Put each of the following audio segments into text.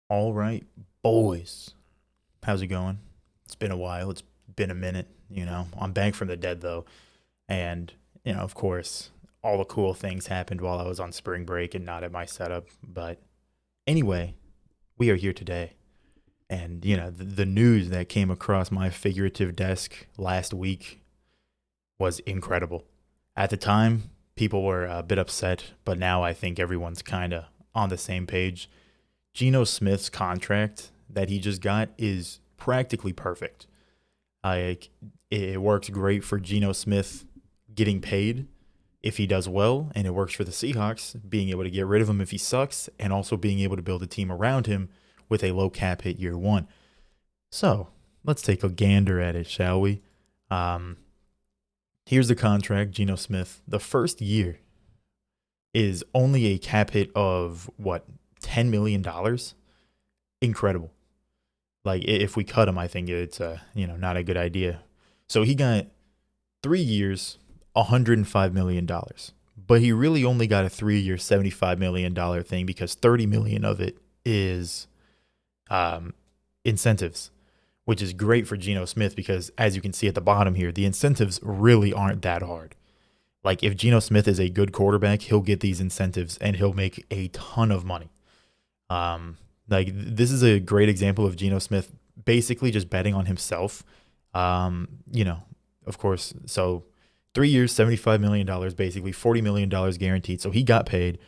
All right, boys. How's it going? It's been a while. It's been a minute. I'm back from the dead though. And, of course, all the cool things happened while I was on spring break and not at my setup. But anyway, we are here today. And, the news that came across my figurative desk last week was incredible. At the time, people were a bit upset, but now I think everyone's kind of on the same page. Geno Smith's contract that he just got is practically perfect. Like it works great for Geno Smith getting paid if he does well, and it works for the Seahawks being able to get rid of him if he sucks, and also being able to build a team around him with a low cap hit year one. So let's take a gander at it, shall we? Um, Here's the contract, Geno Smith. The first year is only a cap hit of what, $10 million. Incredible. Like if we cut him, I think it's not a good idea. So he got 3 years, $105 million, but he really only got a 3 year, $75 million thing because 30 million of it is um, incentives, which is great for Geno Smith because as you can see at the bottom here, the incentives really aren't that hard. Like if Geno Smith is a good quarterback, he'll get these incentives and he'll make a ton of money. Like this is a great example of Geno Smith basically just betting on himself. Of course. So 3 years, $75 million, basically $40 million guaranteed. So he got paid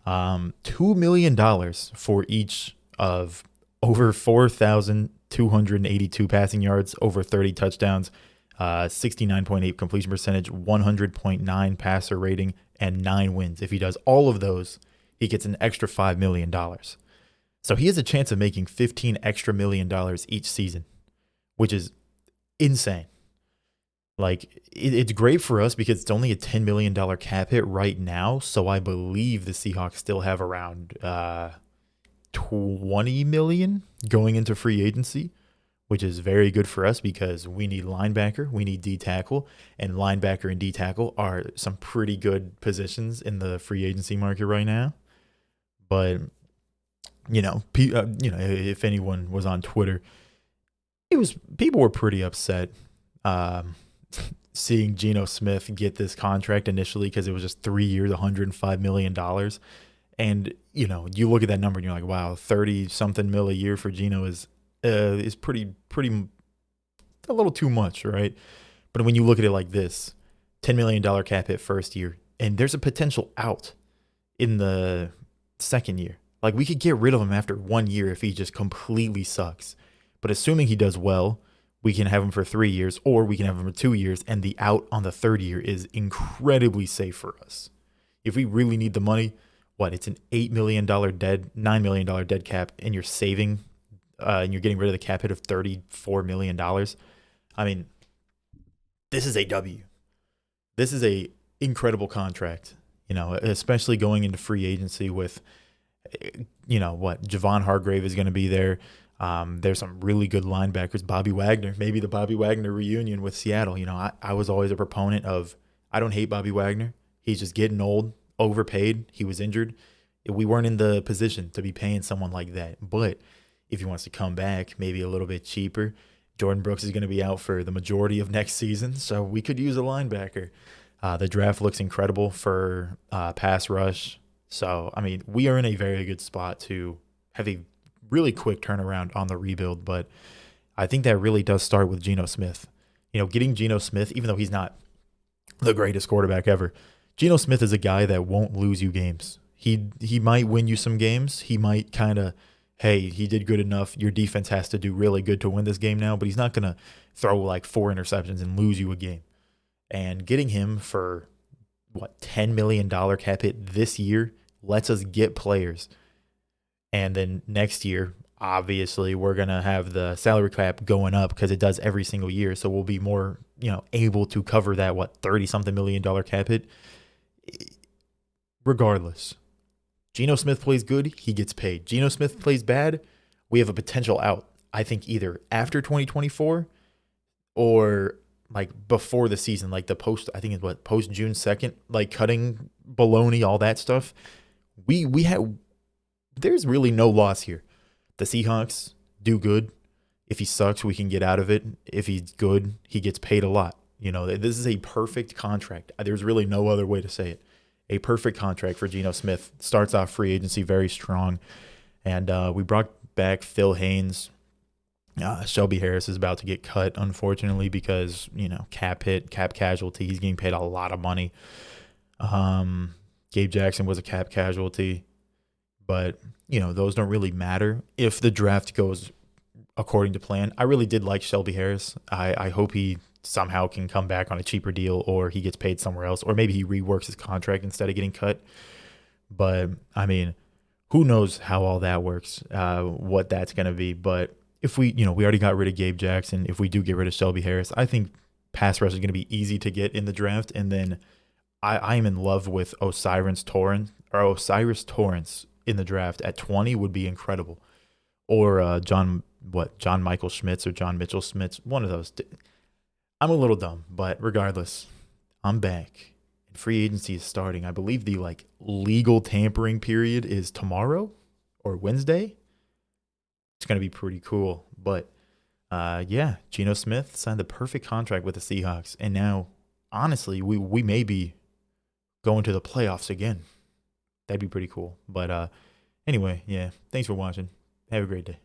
$2 million for each of over 4,282 passing yards, over 30 touchdowns, 69.8 completion percentage, 100.9 passer rating, and 9 wins. If he does all of those, he gets an extra $5 million. So he has a chance of making 15 extra $1 million each season, which is insane. Like it's great for us because it's only a $10 million cap hit right now. So I believe the Seahawks still have around 20 million going into free agency, which is very good for us because we need linebacker, we need D tackle, and linebacker and D tackle are some pretty good positions in the free agency market right now. But if anyone was on Twitter, it was people were pretty upset um, seeing Geno Smith get this contract initially because it was just 3 years, $105 million. And you look at that number and you're like, wow, 30 something mil a year for Geno is pretty a little too much, right? But when you look at it like this, $10 million cap hit first year, and there's a potential out in the second year. Like we could get rid of him after 1 year if he just completely sucks. But assuming he does well, we can have him for 3 years or we can have him for 2 years, and the out on the third year is incredibly safe for us. If we really need the money, it's an $8 million dead, $9 million dead cap, and you're saving, and you're getting rid of the cap hit of $34 million. I mean, this is a W. This is a incredible contract. Especially going into free agency with Javon Hargrave is going to be there. There's some really good linebackers. Bobby Wagner, maybe the Bobby Wagner reunion with Seattle. I was always a proponent of, I don't hate Bobby Wagner. He's just getting old, overpaid. He was injured. We weren't in the position to be paying someone like that. But if he wants to come back, maybe a little bit cheaper, Jordan Brooks is going to be out for the majority of next season. So we could use a linebacker. The draft looks incredible for pass rush. So, I mean, we are in a very good spot to have a really quick turnaround on the rebuild. But I think that really does start with Geno Smith. Getting Geno Smith, even though he's not the greatest quarterback ever, Geno Smith is a guy that won't lose you games. He might win you some games. He might kind of, hey, he did good enough. Your defense has to do really good to win this game now, but he's not going to throw like 4 interceptions and lose you a game. And getting him for $10 million cap hit this year lets us get players. And then next year, obviously, we're going to have the salary cap going up because it does every single year. So we'll be more, able to cover that, 30 something $1 million cap hit. Regardless, Geno Smith plays good, he gets paid. Geno Smith plays bad, we have a potential out. I think either after 2024 or like before the season, like the I think it's post June 2nd, like cutting baloney, all that stuff. We have, there's really no loss here. the Seahawks do good. If he sucks, we can get out of it. If he's good, he gets paid a lot. This is a perfect contract. There's really no other way to say it. A perfect contract for Geno Smith. Starts off free agency very strong. And we brought back Phil Haynes. Shelby Harris is about to get cut, unfortunately, because, cap hit, cap casualty. He's getting paid a lot of money. Gabe Jackson was a cap casualty. But, those don't really matter if the draft goes according to plan. I really did like Shelby Harris. I hope he somehow can come back on a cheaper deal, or he gets paid somewhere else, or maybe he reworks his contract instead of getting cut. But, I mean, who knows how all that works, what that's going to be. But if we already got rid of Gabe Jackson. If we do get rid of Shelby Harris, I think pass rush is going to be easy to get in the draft. And then I am in love with Osiris Torrance in the draft at 20 would be incredible. Or John Michael Schmitz or John Mitchell Schmitz, one of those. I'm a little dumb, but regardless, I'm back. And free agency is starting. I believe the legal tampering period is tomorrow or Wednesday. It's going to be pretty cool. But Geno Smith signed the perfect contract with the Seahawks. And now, honestly, we may be going to the playoffs again. That'd be pretty cool. But anyway, yeah, thanks for watching. Have a great day.